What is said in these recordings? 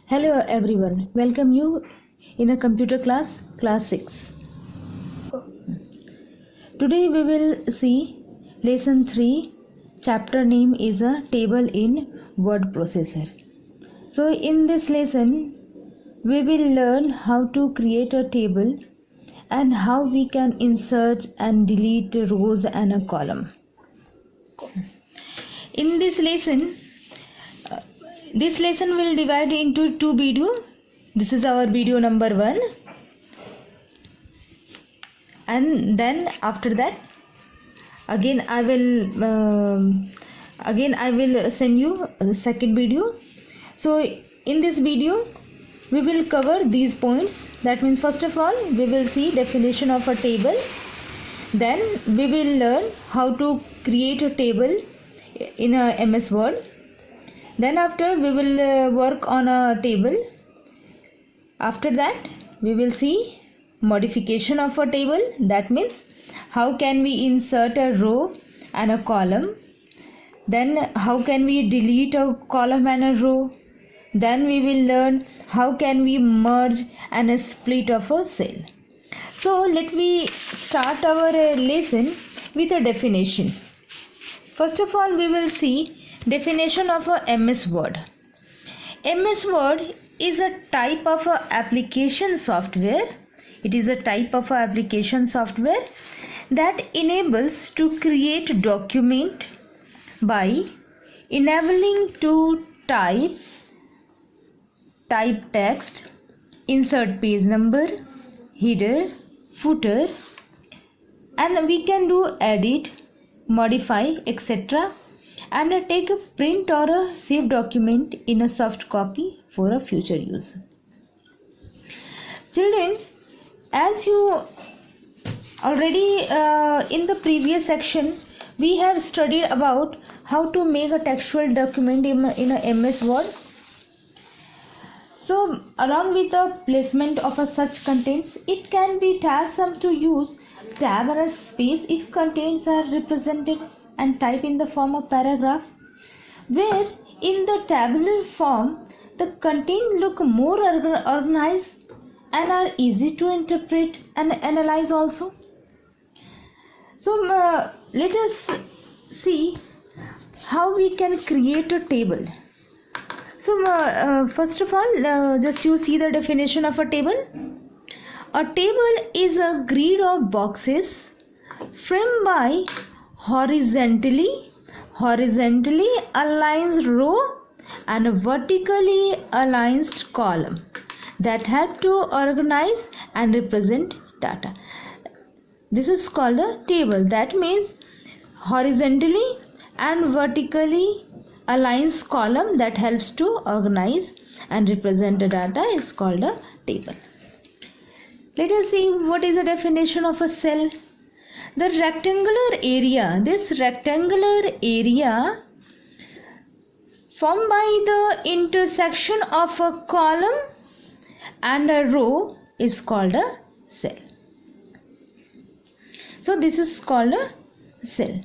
Hello everyone, welcome you in a computer class 6. Today we will see lesson 3, chapter name is a table in word processor. So in this lesson we will learn how to create a table and how we can insert and delete rows and a column. In this lesson will divide into two videos. This is our video number 1, and then after that again I will send you the second video. So in this video we will cover these points. That means first of all we will see definition of a table, then we will learn how to create a table in a MS Word. Then after we will work on a table. After that we will see modification of a table. That means how can we insert a row and a column. Then how can we delete a column and a row. Then we will learn how can we merge and a split of a cell. So let me start our lesson with a definition. First of all we will see definition of a MS Word. MS Word is a type of a application software. It is a type of a application software that enables to create document by enabling to type text, insert page number, header, footer, and we can do edit, modify, etc. and take a print or a save document in a soft copy for a future use. Children, as you already in the previous section we have studied about how to make a textual document in a MS Word. So along with the placement of a such contents, it can be tiresome to use tab and a space if contents are represented and type in the form of paragraph, where in the tabular form the content look more organized and are easy to interpret and analyze also. So let us see how we can create a table. So first of all, just you see the definition of a table. A table is a grid of boxes framed by horizontally aligned row and a vertically aligned column that help to organize and represent data. This is called a table. That means horizontally and vertically aligned column that helps to organize and represent the data is called a table. Let us see what is the definition of a cell. The rectangular area, this rectangular area formed by the intersection of a column and a row is called a cell. So this is called a cell.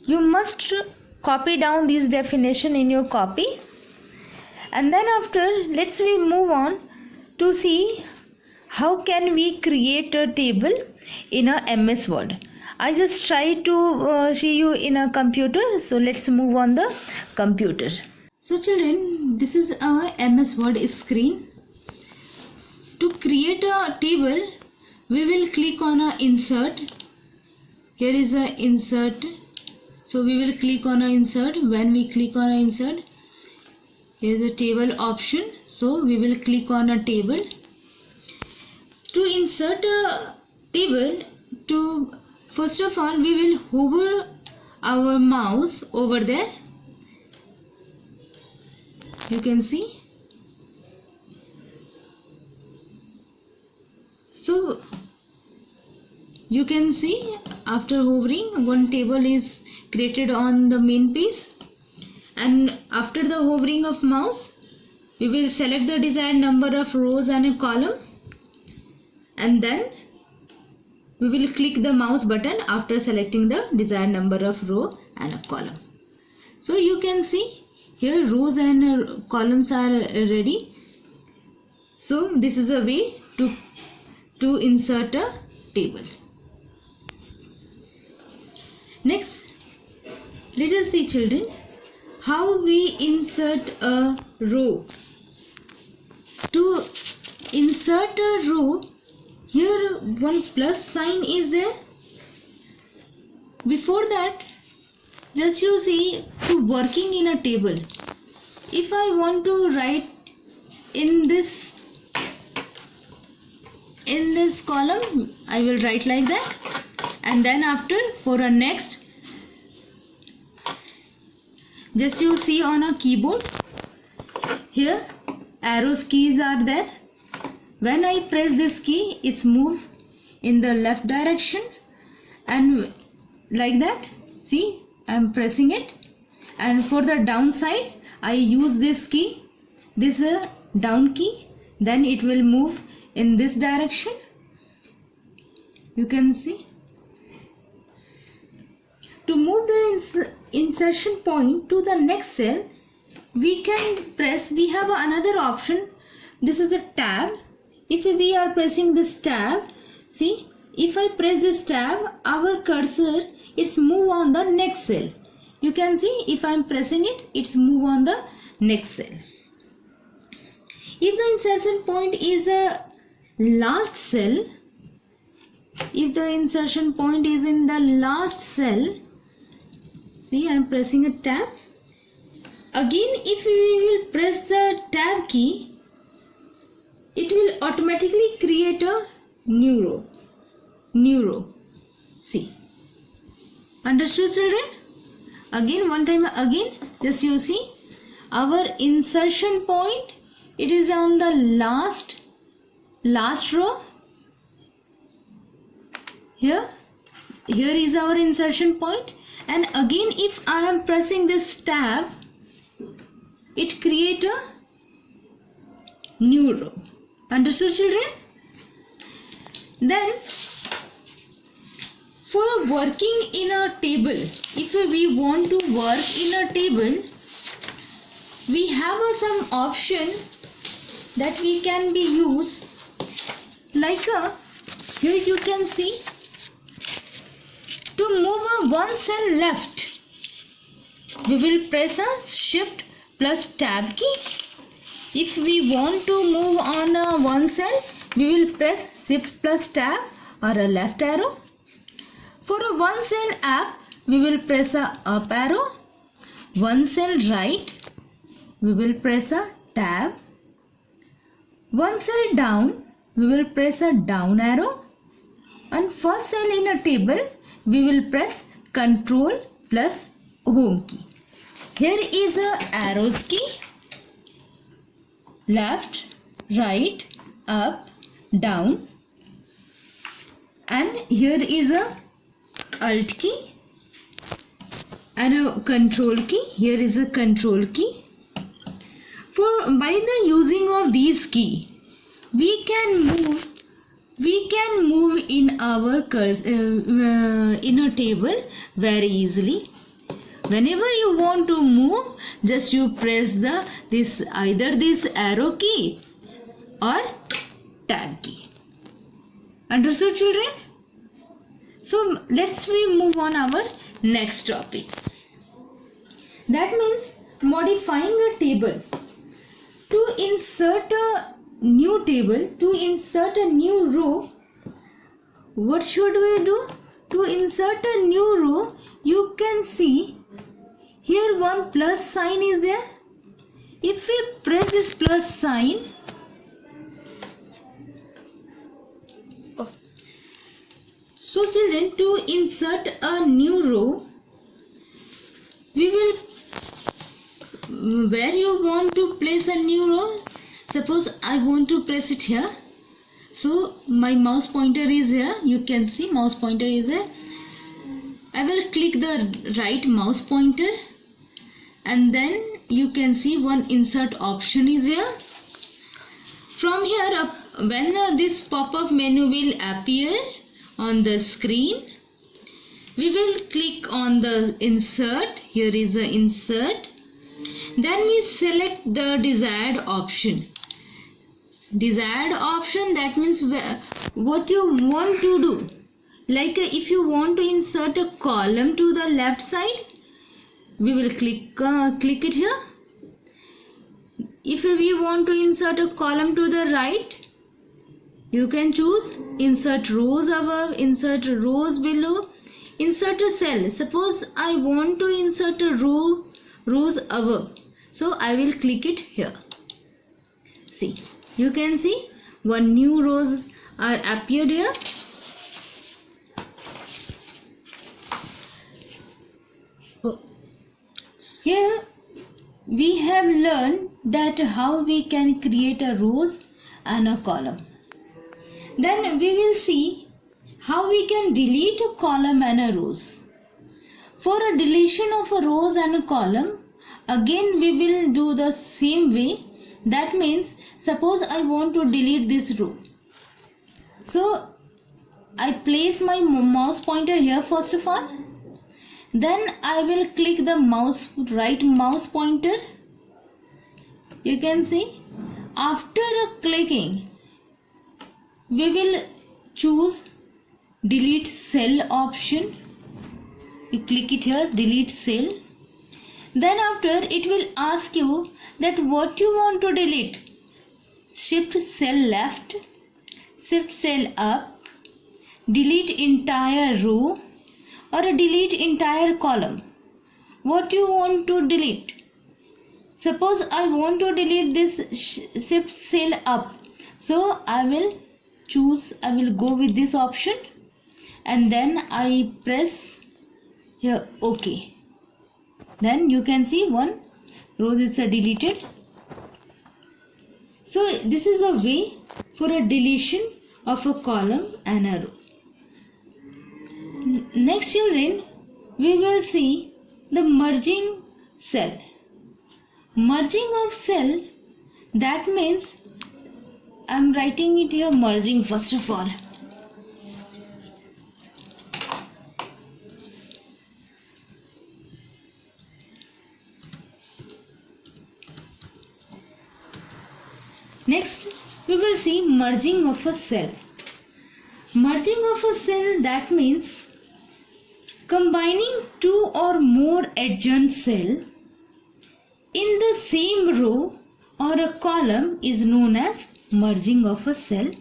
You must copy down this definition in your copy, and then after let's we move on to see how can we create a table in a MS Word. I just try to show you in a computer, so let's move on the computer. So children, this is our MS Word screen. To create a table we will click on a insert. Here is a insert, so we will click on a insert. When we click on a insert, here is a table option, so we will click on a table. To insert a table, first of all we will hover our mouse over there. You can see. So you can see after hovering one table is created on the main page, and after the hovering of mouse we will select the desired number of rows and a column, and then we will click the mouse button after selecting the desired number of row and a column. So you can see here rows and columns are ready. So this is a way to insert a table. Next, let us see, children, how we insert a row. To insert a row, here one plus sign is there. Before that, just you see, to working in a table, if I want to write in this column, I will write like that, and then after for a next, just you see on a keyboard, here arrows keys are there. When I press this key, it's move in the left direction, and like that, see, I am pressing it. And for the down side, I use this key, this down key, then it will move in this direction. You can see. To move the insertion point to the next cell, we can press, we have another option. This is a tab. If we are pressing this tab, see, if I press this tab, our cursor, it's move on the next cell. You can see, if I am pressing it, it's move on the next cell. If the insertion point is a last cell, if the insertion point is in the last cell, see, I am pressing a tab. Again, if we will press the tab key, it will automatically create a new row. See, understood, children? Again, one time again, just you see, our insertion point, it is on the last row. Here is our insertion point, and again if I am pressing this tab, it create a new row. Understood, children? Then for working in a table, if we want to work in a table, we have some option that we can be used, like here you can see, to move one cell left, we will press a shift plus tab key. If we want to move on one cell, we will press shift plus tab or a left arrow. For a one cell up, we will press a up arrow. One cell right, we will press a tab. One cell down, we will press a down arrow. And first cell in a table, we will press Control plus Home key. Here is a arrows key. Left, right, up, down. And here is a Alt key and a Control key. Here is a Control key. By the using of these keys, we can move in our in a table very easily. Whenever you want to move, just you press either this arrow key or tab key. Understood, children? So let's we move on our next topic. That means modifying a table. To insert a new table, to insert a new row, what should we do? To insert a new row, you can see here one plus sign is there. If we press this plus sign, so children, to insert a new row, we will, where you want to place a new row, suppose I want to press it here, so my mouse pointer is here, you can see mouse pointer is there. I will click the right mouse pointer and then you can see one insert option is here. From here up, when this pop-up menu will appear on the screen, we will click on the insert. Here is a insert. Then we select the desired option. Desired option, that means what you want to do. Like if you want to insert a column to the left side, we will click it here. If we want to insert a column to the right, you can choose insert rows above, insert rows below, insert a cell. Suppose I want to insert a rows above, so I will click it here. See, you can see one new rows are appeared here. Here we have learned that how we can create a rows and a column. Then we will see how we can delete a column and a rows. For a deletion of a rows and a column, again we will do the same way. That means suppose I want to delete this row. So I place my mouse pointer here first of all. Then I will click the right mouse pointer. You can see after clicking, we will choose delete cell option. You click it here, delete cell. Then after it will ask you that what you want to delete. Shift cell left, shift cell up, delete entire row or delete entire column. What you want to delete? Suppose I want to delete this shift cell up. So I will go with this option and then I press here OK. Then you can see one row is deleted. So this is the way for a deletion of a column and a row. Next children, we will see the merging cell. Merging of cell, that means I am writing it here merging first of all. Next, we will see merging of a cell. Merging of a cell, that means combining two or more adjoint cells in the same row or a column is known as merging of a cell.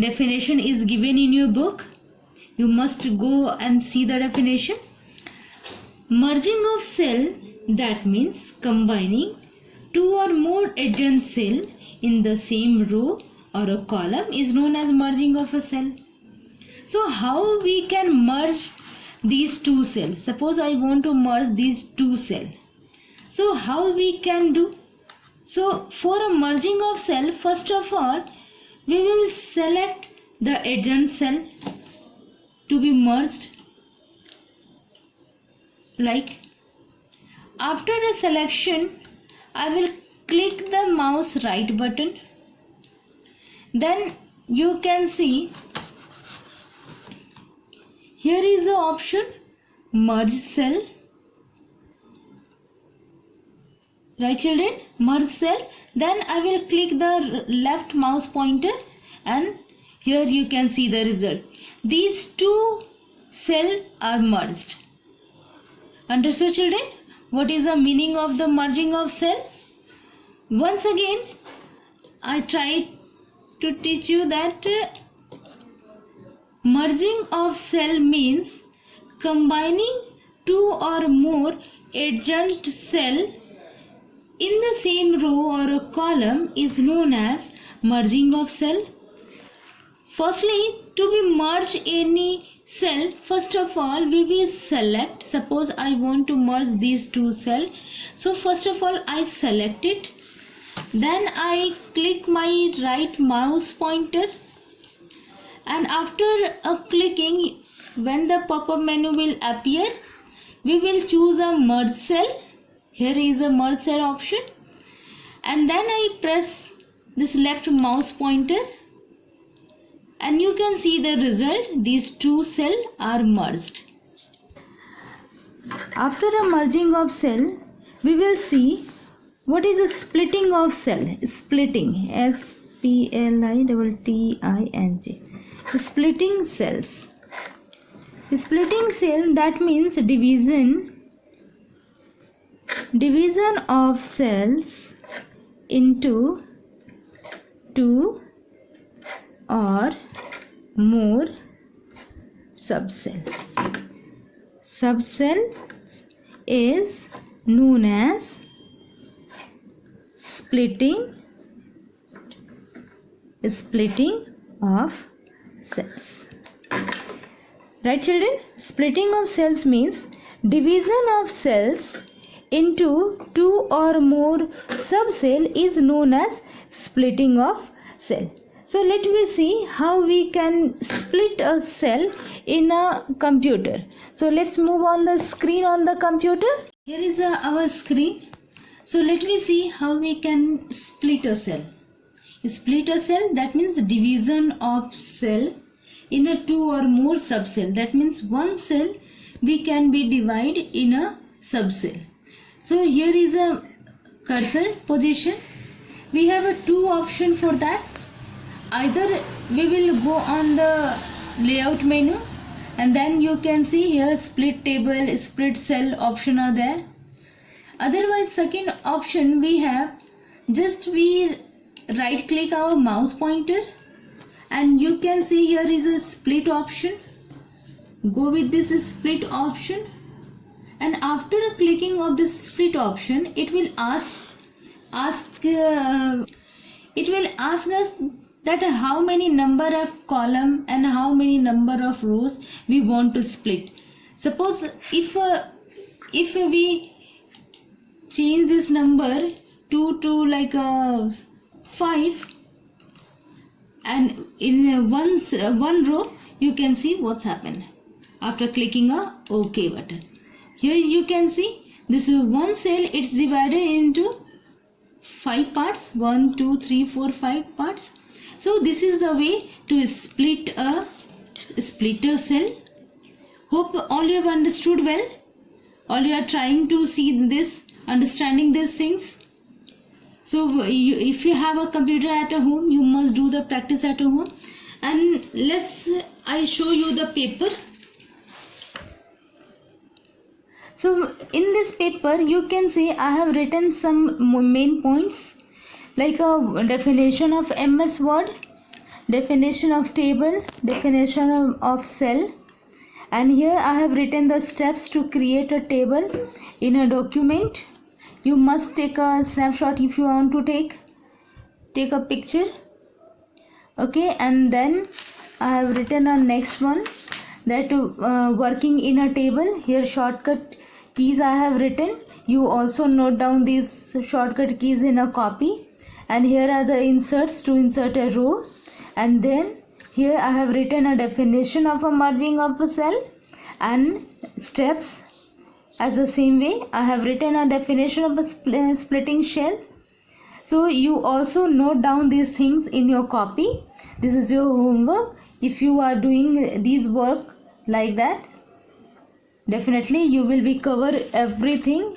Definition is given in your book. You must go and see the definition. Merging of cell, that means combining two or more adjoint cells in the same row or a column is known as merging of a cell. So how we can merge these two cells? Suppose I want to merge these two cells. So how we can do? So for a merging of cell, first of all, we will select the adjoint cell to be merged. Like after the selection, I will click the mouse right button. Then you can see here is the option merge cell. Right children, merge cell. Then I will click the left mouse pointer and here you can see the result. These two cells are merged. Understood children? What is the meaning of the merging of cell? Once again, I tried to teach you that merging of cell means combining two or more adjoint cells in the same row or a column is known as merging of cell. Firstly, to be merge any cell, first of all we will select. Suppose I want to merge these two cells. So first of all I select it. Then I click my right mouse pointer and after clicking, when the pop-up menu will appear, we will choose a merge cell. Here is a merge cell option and then I press this left mouse pointer and you can see the result. These two cells are merged. After a merging of cell, we will see what is the splitting of cell. Splitting, S-P-L-I-T-T-I-N-G. Splitting cells. Splitting cell, that means division of cells into two or more subcell. Subcell is known as splitting of cells. Right, children? Splitting of cells means division of cells into two or more subcell is known as splitting of cell. So let me see how we can split a cell in a computer. So let's move on the screen on the computer. Here is our screen. So let me see how we can split a cell. Split a cell, that means division of cell in a two or more subcell. That means one cell we can be divided in a subcell. So here is a cursor position. We have a two option for that. Either we will go on the layout menu and then you can see here split table, split cell option are there. Otherwise, second option we have, just we right click our mouse pointer and you can see here is a split option. Go with this split option, and after clicking of this split option, it will ask us that how many number of column and how many number of rows we want to split. Suppose if we change this number to like 5, and in one row you can see what's happened after clicking a OK button. Here you can see this one cell, it's divided into 5 parts, 1 2 3 4 5 parts. So this is the way to split a splitter cell. Hope all you have understood well. All you are trying to see this, understanding these things. So if you have a computer at home, you must do the practice at home. And I show you the paper. So in this paper you can see I have written some main points like a definition of MS Word, definition of table, definition of cell, and here I have written the steps to create a table in a document. You must take a snapshot if you want to take a picture. Okay, and then I have written a next one, that working in a table. Here shortcut keys I have written. You also note down these shortcut keys in a copy. And here are the inserts to insert a row. And then here I have written a definition of a merging of a cell and steps. As the same way I have written a definition of a splitting cell. So you also note down these things in your copy. This is your homework. If you are doing these work like that, definitely you will be cover everything.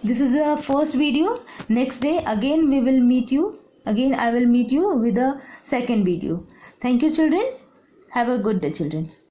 This is the first video. Next day again I will meet you with the second video. Thank you children. Have a good day children.